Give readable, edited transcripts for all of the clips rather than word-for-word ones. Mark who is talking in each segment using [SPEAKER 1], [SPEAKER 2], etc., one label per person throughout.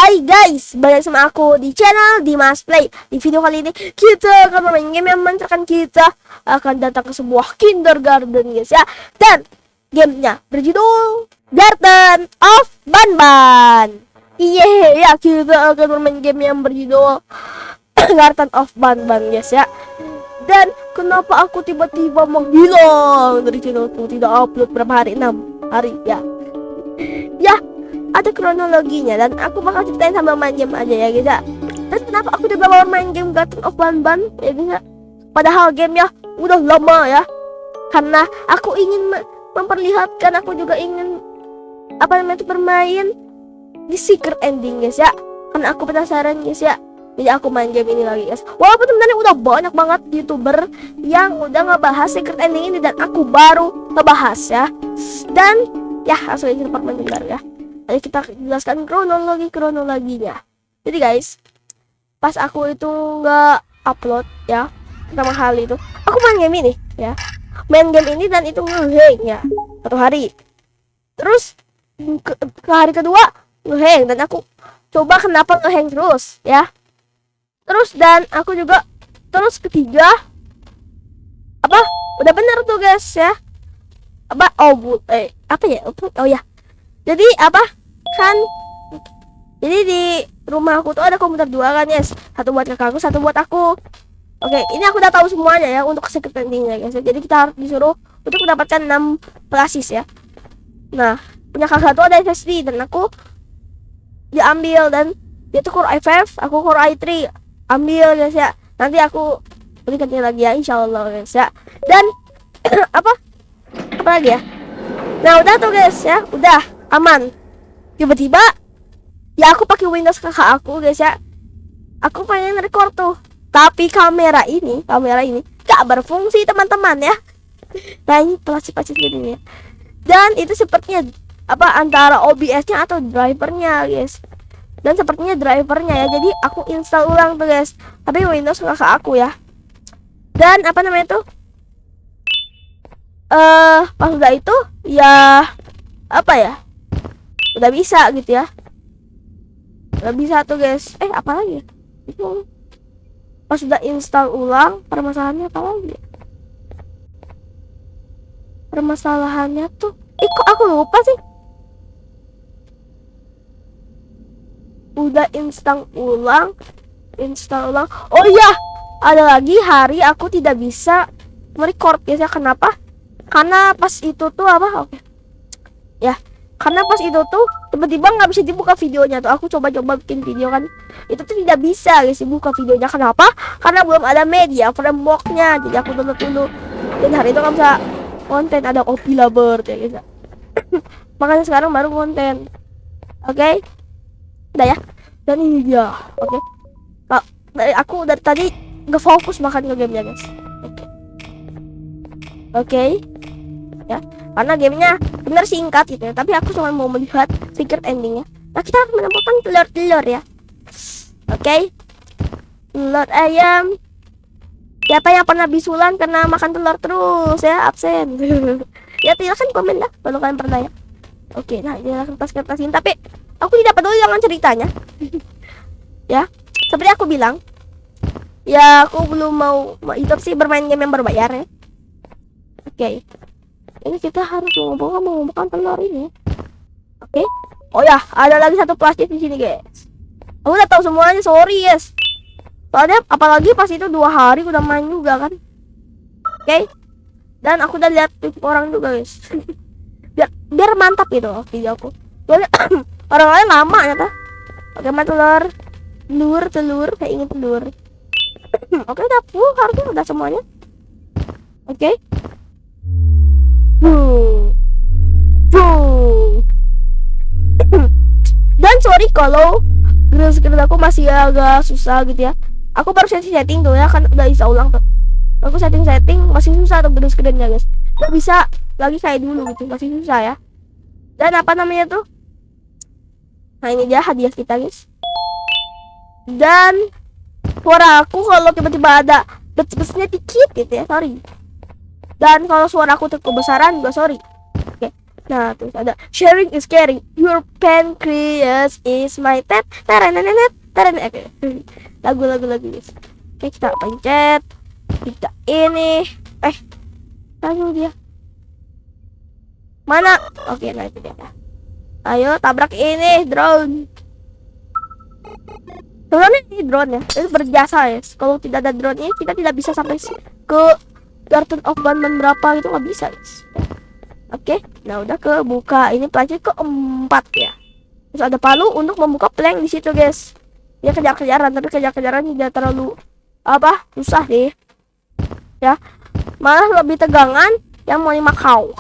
[SPEAKER 1] Hai guys, balik sama aku di channel Dimas Play. Di video kali ini kita akan bermain game yang memancarkan kita akan datang ke sebuah kindergarten guys ya. Dan gamenya berjudul Garden of Banban. Iya ya, kita akan bermain game yang berjudul Garden of Banban guys ya. Dan kenapa aku tiba-tiba menghilang dari channel itu, tidak upload berapa hari, 6 hari ya. Ya, ada kronologinya dan aku bakal ceritain sambil main game aja ya guys ya. Dan kenapa aku tiba-tiba main game Garden of Banban ya guys ya, padahal gamenya udah lama ya, karena aku ingin memperlihatkan, aku juga ingin bermain di secret ending guys ya, karena aku penasaran guys ya. Jadi aku main game ini lagi guys, walaupun sebenarnya udah banyak banget youtuber yang udah ngebahas secret ending ini dan aku baru ngebahas ya. Dan ya langsung aja tempat mendengar ya. Ayo kita jelaskan kronologinya. Jadi guys, pas aku itu nggak upload ya, pertama kali itu aku main game ini ya, main game ini dan itu ngehang ya satu hari. Terus ke hari kedua ngehang dan aku coba kenapa ngehang terus ya. Terus dan aku juga terus ketiga udah bener tuh guys ya. Jadi jadi di rumah aku tuh ada komputer dua kan guys, satu buat kakakku, satu buat aku. Oke, ini aku udah tahu semuanya ya untuk secret endingnya guys. Jadi kita harus disuruh untuk mendapatkan 6 pelasis ya. Nah, punya kakak tuh ada SSD dan aku diambil, dan dia tuh Core i5, aku Core i3 ambil guys ya. Nanti aku berikannya lagi ya insyaallah guys ya. Dan apa lagi ya? Nah udah tuh guys ya, udah aman. Tiba-tiba ya aku pakai Windows kakak aku guys ya, aku pengen record tuh, tapi kamera ini gak berfungsi teman-teman ya. Nah ini plastik gini ya. Dan itu sepertinya antara OBS-nya atau drivernya guys. Dan sepertinya drivernya ya, jadi aku install ulang tuh guys, tapi Windows kakak aku ya. Dan pas udah itu ya udah bisa gitu ya, udah bisa tuh guys. Apa lagi ya? Itu pas udah install ulang, permasalahannya apa lagi ya? Permasalahannya tuh kok aku lupa sih. Udah install ulang. Oh iya, ada lagi hari aku tidak bisa merecord guys ya. Kenapa? Karena pas itu tuh ya, karena pas itu tuh tiba-tiba nggak bisa dibuka videonya tuh. Aku coba-coba bikin video kan, itu tuh tidak bisa guys dibuka videonya. Kenapa? Karena belum ada media frameworknya. Jadi aku download dulu, dan hari itu nggak bisa konten, ada Opilabert ya guys. Makanya sekarang baru konten. Oke, udah ya. Dan ini dia. Aku dari tadi nggak fokus makan ke gamenya guys. Oke. Ya, karena gamenya bener singkat gitu ya, tapi aku cuma mau melihat secret endingnya. Nah kita harus menemukan telur ya. Oke, telur ayam. Siapa yang pernah bisulan karena makan telur terus ya, absen. Ya silahkan komen lah kalau kalian pernah ya. Oke, nah ini kertas-kertasin, tapi aku tidak peduli dengan ceritanya. Ya, seperti aku bilang ya, aku belum mau itu sih bermain game yang berbayar ya. Oke, ini kita harus mengumpulkan telur ini. Oke. Oh ya, ada lagi satu plastik di sini guys. Aku udah tahu semuanya, sorry guys. Soalnya apalagi pas itu 2 hari udah main juga kan. Oke. Dan aku udah lihat orang juga guys. biar mantap gitu video aku. Soalnya orang lain lama ternyata. Oke, telur, kayak ingin telur. Oke, udah full, harusnya udah semuanya. Oke. Dan sorry kalau green screen aku masih agak susah gitu ya. Aku baru setting tuh ya, kan udah bisa ulang tuh. Aku setting masih susah tuh green screennya guys. Gak bisa lagi kayak dulu gitu, masih susah ya. Dan tuh. Nah ini dia hadiah kita guys. Dan suara aku kalau tiba-tiba ada bes-besnya dikit gitu ya, sorry. Dan kalau suara aku kebesaran juga sorry. Oke. Nah, terus ada sharing is caring. Your pancreas is my pet. Tarenenet, tarenet. Lagu-lagu guys. Oke, kita pencet. Kita ini. Ayo dia. Mana? Oke, nah itu dia. Ayo tabrak ini drone. Sebenarnya ini drone ya. Itu berjasa ya. Kalau tidak ada drone ini kita tidak bisa sampai ke Garden of Banban berapa gitu, nggak bisa guys. Oke, nah udah kebuka. Ini plank keempat ya. Terus ada palu untuk membuka plank di situ guys. Ya kejar-kejaran, tapi kejar-kejaran tidak terlalu susah sih. Ya, malah lebih tegangan yang mau di Macau.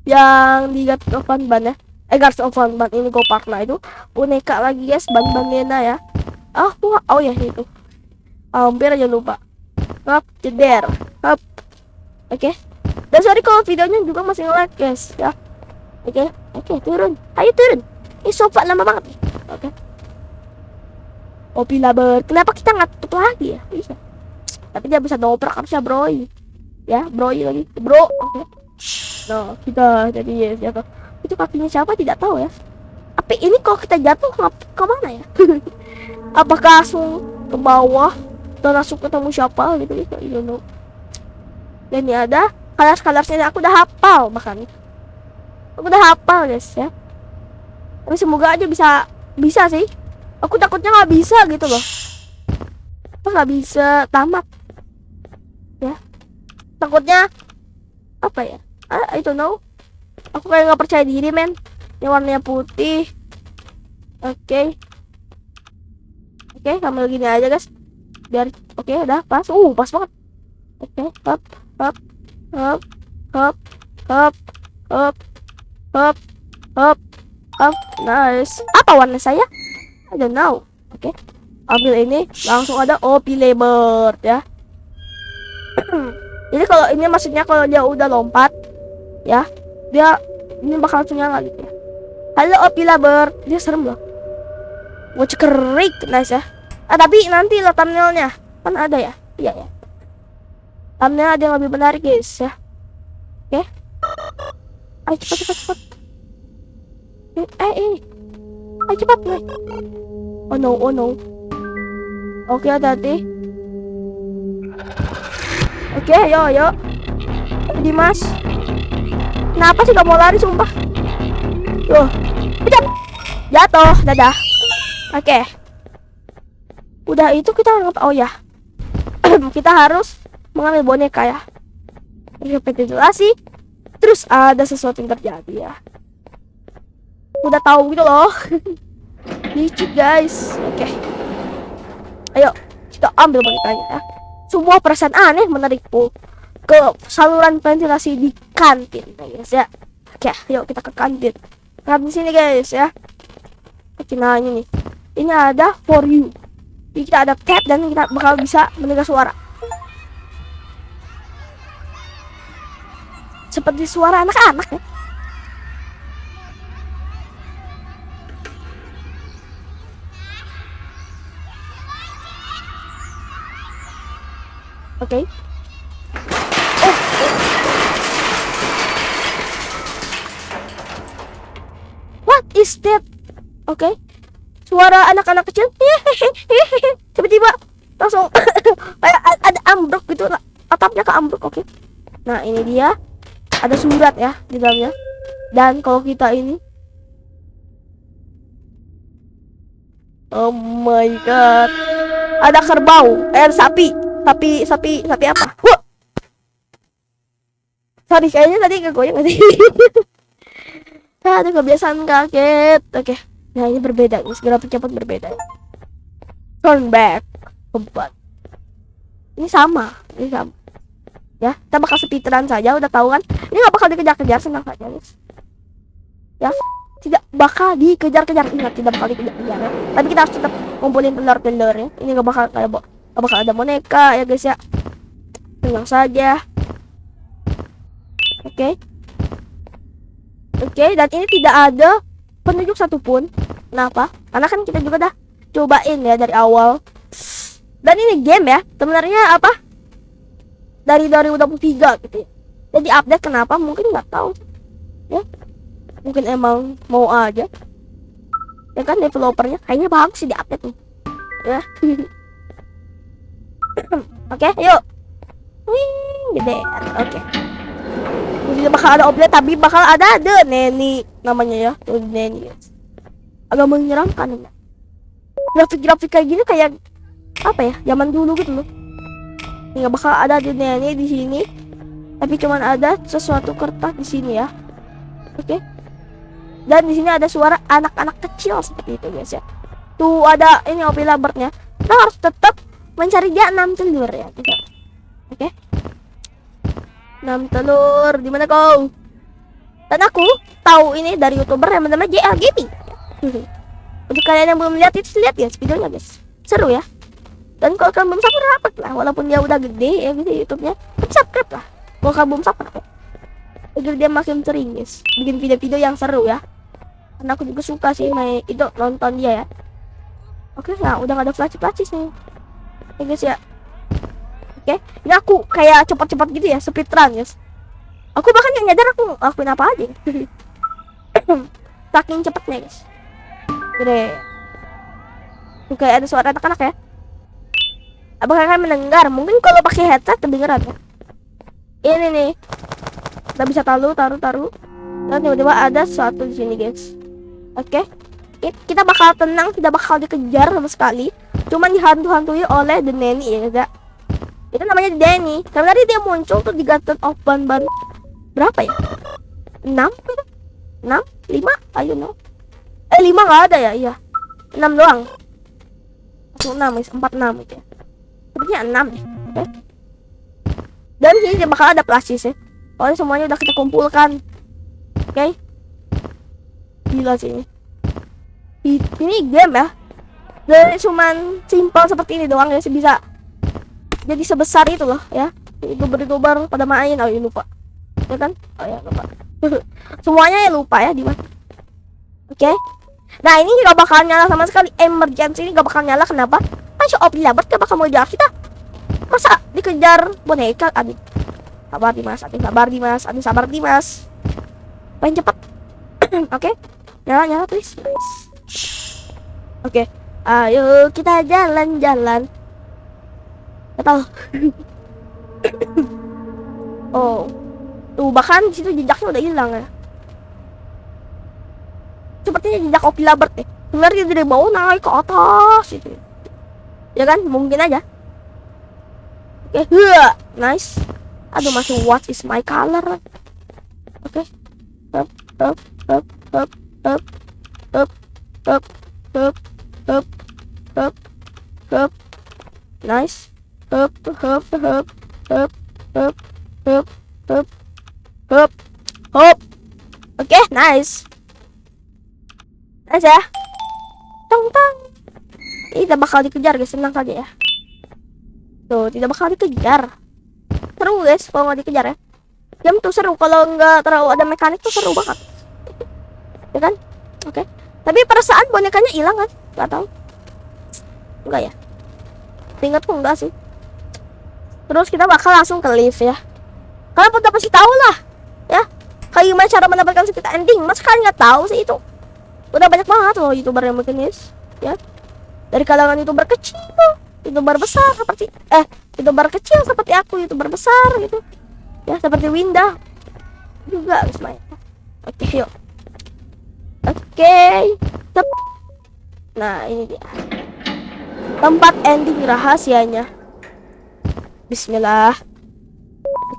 [SPEAKER 1] Yang di Garden of Banban ya. Garden of Banban ini Go Park. Nah itu boneka lagi guys, Banban Lena ya. Oh ya itu. Hampir aja lupa. Hop, jeder. Hop. Oke. Dan sorry kalau videonya juga masih nge-lag guys ya. Oke, turun. Ayo turun. Ini sofa lama banget. Oke. Opi laber. Kenapa kita nggak tutup lagi ya? Bisa. Tapi dia bisa dobrak harusnya bro. Ya, bro lagi. Bro. Oke. Nah, kita jadi yes jatuh. Itu kakinya siapa tidak tahu ya. Tapi ini kalau kita jatuh ke mana ya? Apakah langsung ke bawah atau langsung ketemu siapa gitu gitu? I don't know. Dan ini ada colors-colorsnya, aku udah hafal bahkan. Aku udah hafal guys ya. Tapi semoga aja bisa sih. Aku takutnya nggak bisa gitu loh. Apa nggak bisa tamat? Ya. Takutnya apa ya? I don't know. Aku kayak nggak percaya diri men. Ini warnanya putih. Oke, sambil gini aja guys. Biar udah pas. Pas banget. Oke, hop. Nice. Apa warna saya? I don't know. Oke. Ambil ini, langsung ada OP Bird ya. Jadi kalau ini maksudnya kalau dia udah lompat ya, dia ini bakal langsung nyala gitu ya. Halo OP Bird. Dia serem loh. Watch kerik, nice ya. Tapi nanti lo thumbnailnya kan ada ya. Iya ya. Thumbnail ada yang lebih menarik guys ya. Oke. Ayo cepat. Ayo cepat nih. Oh no. Oke, hati-hati. Oke, ayo. Dimas. Kenapa sih gak mau lari sumpah? Tuh. Jatuh, dadah. Oke. Udah itu kita ngapa? Oh ya. Kita harus mengambil boneka ya. Rekapitulasi. Terus ada sesuatu yang terjadi ya. Udah tahu gitu loh. Licik guys. Oke. Ayo kita ambil bonekanya ya. Sebuah perasaan aneh menarikku ke saluran ventilasi di kantin guys ya. Oke, yuk kita ke kantin. Nah di sini guys ya. Nah ini nih. Ini ada for you. Jadi kita ada tab dan kita bakal bisa mendengar suara. Seperti suara anak-anak ya. Oke. What is that? Oke. Suara anak-anak kecil. Tiba-tiba langsung kayak ada ambruk gitu, atapnya ke ambruk. Oke. Nah, ini dia. Ada surat ya di dalamnya. Dan kalau kita ini, oh my god. Ada kerbau, sapi apa? Sorry, kayaknya tadi kegoyang tadi. Ada kebiasaan kaget. Oke. Nah, ini berbeda. Ini segera cepat berbeda. Turn back. Keempat. Ini sama. Ya, kita bakal speedrun saja, udah tahu kan? Ini nggak bakal dikejar-kejar, senang saja guys. Ya, tidak bakal dikejar-kejar. Ingat, tidak bakal dikejar-kejar ya. Tapi kita harus tetap ngumpulin telur-telur ya. Ini nggak bakal ada boneka ya guys ya. Tenang saja. Oke, dan ini tidak ada penunjuk satupun. Kenapa? Karena kan kita juga dah cobain ya dari awal. Dan ini game ya, sebenarnya dari 2023 gitu ya. Jadi update kenapa? Mungkin nggak tahu ya. Mungkin emang mau aja. Ya kan developernya. Kayaknya bagus sih di update nih. Ya. Oke, yuk. Wih, gede. Oke. Tidak bakal ada update tapi bakal ada The Nanny namanya ya. The Nanny. Agak menyeramkan ya. Grafik-grafik kayak gini kayak apa ya? Zaman dulu gitu loh. Nggak bakal ada The Nanny di sini. Tapi cuman ada sesuatu kertas di sini ya. Oke. Dan di sini ada suara anak-anak kecil seperti itu guys ya. Tuh ada ini Opi Labertnya. Kita harus tetap mencari dia 6 telur ya. Oke. 6 telur. Di mana kau? Dan aku tahu ini dari YouTuber yang bernama JL Gaming. Untuk kalian yang belum lihat itu lihat ya videonya guys. Seru ya. Dan kalau kalian belum subscribe lah, walaupun dia udah gede ya gitu YouTube-nya, subscribe lah. Kalau kalian belum subscribe, agar dia makin sering guys bikin video-video yang seru ya. Karena aku juga suka sih main itu nonton dia ya. Oke, nah udah gak ada flash nih. Ya guys ya. Oke, ini aku kayak cepat-cepat gitu ya, speedrun guys. Aku bahkan gak nyadar aku ngelakuin apa aja. Saking cepetnya guys. Gede. Tuh kayak ada suara anak-anak ya. Apakah kalian mendengar? Mungkin kalau pakai headset kedengeran ya. Ini nih. Kita bisa taruh. Dan tiba-tiba ada sesuatu di sini guys. Oke. Kita bakal tenang, tidak bakal dikejar sama sekali. Cuman dihantu-hantui oleh The Nanny ya guys. Itu namanya The Nanny. Karena tadi dia muncul tuh di Garden of Ban berapa ya? 6 gitu? 6? 5? Ayo no. 5 nggak ada ya? Iya. 6 doang. 16, 46 gitu ya. Sepertinya 6 ya. Oke. Dan sini dia bakal ada plastis ya. Soalnya semuanya udah kita kumpulkan. Oke. Gila sih ini. Ini game ya. Dari cuman simpel seperti ini doang ya sih bisa jadi sebesar itu loh ya. YouTuber pada main. Oh ya lupa. Ya kan? Oh ya lupa. Semuanya ya lupa ya di mana. Oke. Nah ini gak bakal nyala sama sekali. Emergency ini gak bakal nyala. Kenapa? Kan si Opi Labert gak bakal mau jalan kita. Masa dikejar boneka? Aduh. Sabar Dimas. Paling cepat. Oke. Nyala please. Nice. Oke. Ayo kita jalan-jalan. Betul. Oh. Tuh bahkan di situ jejaknya udah hilang ya. Sepertinya jejak Opi Labert ya. Sebenarnya dari bawah naik ke atas itu. Ya kan? Mungkin aja. Oke, nice. Aduh masih what is my color. Oke. Up. Nice. Up. Oke, nice. Nice ya. Tong. Ini tidak bakal dikejar guys, senang saja ya. Tuh, tidak bakal dikejar. Seru guys kalau nggak dikejar ya. Game tuh seru kalau nggak terlalu ada mekanik tuh seru banget. Ya kan? Oke. Tapi perasaan bonekanya hilang kan? Gak tahu. Enggak ya? Ingatku enggak sih. Terus kita bakal langsung ke lift ya. Kalian udah pasti tahu lah, ya. Kayak gimana cara mendapatkan secret ending? Masa kalian nggak tahu sih itu? Udah banyak banget loh YouTuber yang bikin this, ya. Dari kalangan YouTuber kecil, YouTuber besar seperti YouTuber kecil seperti aku, YouTuber besar gitu. Ya, seperti Winda juga harus main. Oke, yuk. Oke. Nah, ini dia. Tempat ending rahasianya. Bismillah.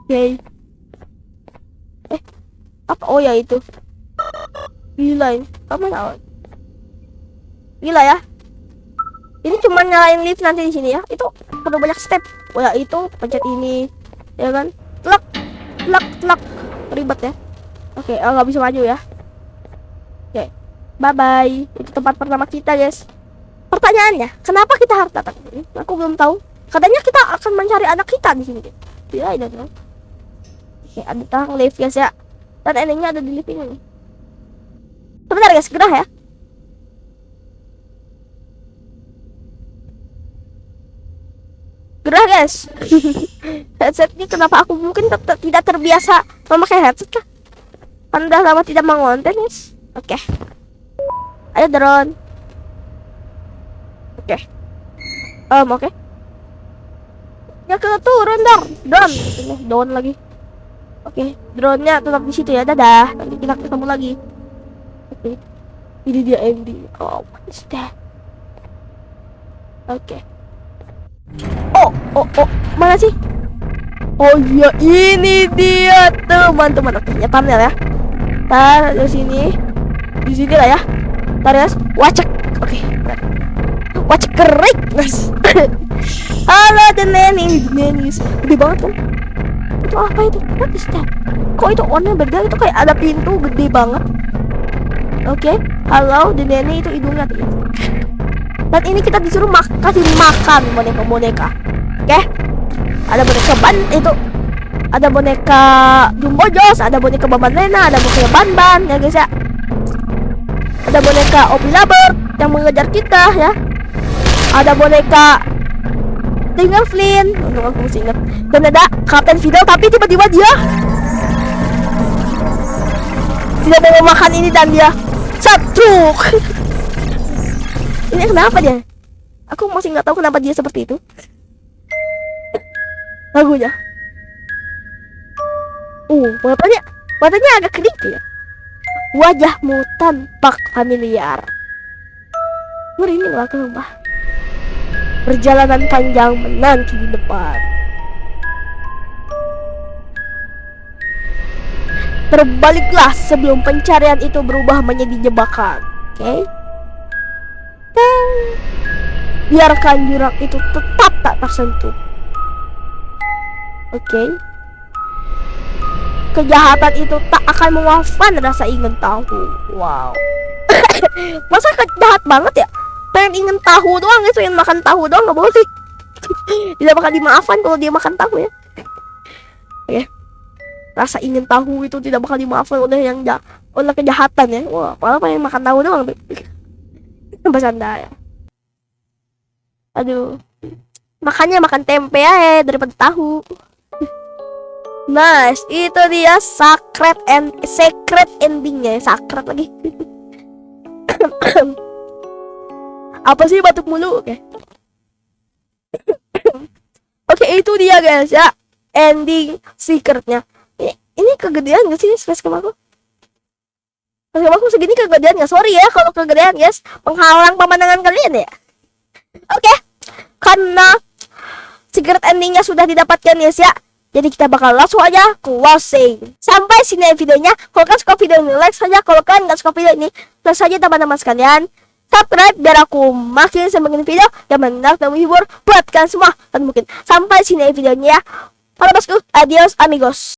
[SPEAKER 1] Oke. Apa? Oh ya itu. Gila ini. Apa tahu? Gila ya. Ini cuma nyalain lift nanti di sini ya. Itu perlu banyak step. Oh ya itu pencet ini, ya kan? Tlak. Ribet ya. Oke, nggak bisa maju ya. Oke. Bye bye. Itu tempat pertama kita, guys. Pertanyaannya, kenapa kita harus datang ke sini? Aku belum tahu. Katanya kita akan mencari anak kita di sini. Tidak ada. Oke, ada tang lift guys ya. Dan endingnya ada di lift ini nih. Sebentar guys, gerah ya. Gerah guys. Headset ini kenapa aku mungkin tidak terbiasa memakai headset kah? Kan udah lama tidak mengonten, guys. Oke. Ayo drone. Oke. Oke. Ya kita turun dong. Drone lagi. Oke, drone-nya tetap di situ ya. Dadah. Nanti kita ketemu lagi. Oke. Ini dia ending. Oh, what is that? Oke. Oh, mana sih? Oh iya, ini dia teman-teman. Oke, ya thumbnail ya. Tar di sini. Di sini lah ya. Tar ya. Wacek. Oke. Wacek kerik, guys. Halo, The Nanny. Gede banget kan? Itu apa itu? What is that? Kok itu warnanya beda? Itu kayak ada pintu gede banget. Oke. Halo, The Nanny, itu hidungnya tuh. Dan ini kita disuruh kasih makan boneka-boneka. Oke. Ada boneka itu. Ada boneka Jumbo Joss, ada boneka Babanena, ada boneka Ban, ya guys ya. Ada boneka Obi Labert yang mengejar kita ya. Ada boneka Tinggal Flynn, aku masih ingat. Dan ada Kapten Fidel, tapi tiba-tiba dia tidak mau makan ini dan dia satruk. Ini kenapa dia? Aku masih nggak tahu kenapa dia seperti itu. Lagunya. Matanya agak creepy ya. Wajahmu tampak familiar. Merinding lah ke rumah. Perjalanan panjang menanti di depan. Terbaliklah sebelum pencarian itu berubah menjadi jebakan. Oke. Biarkan jurang itu tetap tak tersentuh. Oke. Kejahatan itu tak akan memaafkan rasa ingin tahu. Wow. Masa jahat banget ya? Pengen ingin tahu doang, itu ingin makan tahu doang, nggak boleh. Tidak bakal dimaafkan kalau dia makan tahu ya. Oke. Rasa ingin tahu itu tidak bakal dimaafkan oleh oleh kejahatan ya. Wah, malah pengen makan tahu doang. Bercanda ya. Aduh. Makanya makan tempe ya daripada tahu. Nice, itu dia secret endingnya, secret lagi. Apa sih batuk mulu? Oke. Oke, itu dia guys ya, ending secretnya. Ini kegedean gak sih facecam aku? Facecam aku segini kegedean gak? Sorry ya kalau kegedean guys, menghalang pemandangan kalian ya. Oke, karena secret endingnya sudah didapatkan guys ya. Jadi kita bakal langsung aja closing. Sampai sini videonya. Kalau kalian suka video ini, like saja. Kalau kalian nggak suka video ini, like saja teman-teman sekalian. Subscribe biar aku makin semakin video yang menarik dan menghibur buat kalian semua. Dan mungkin sampai sini videonya ya. Para bosku, adios amigos.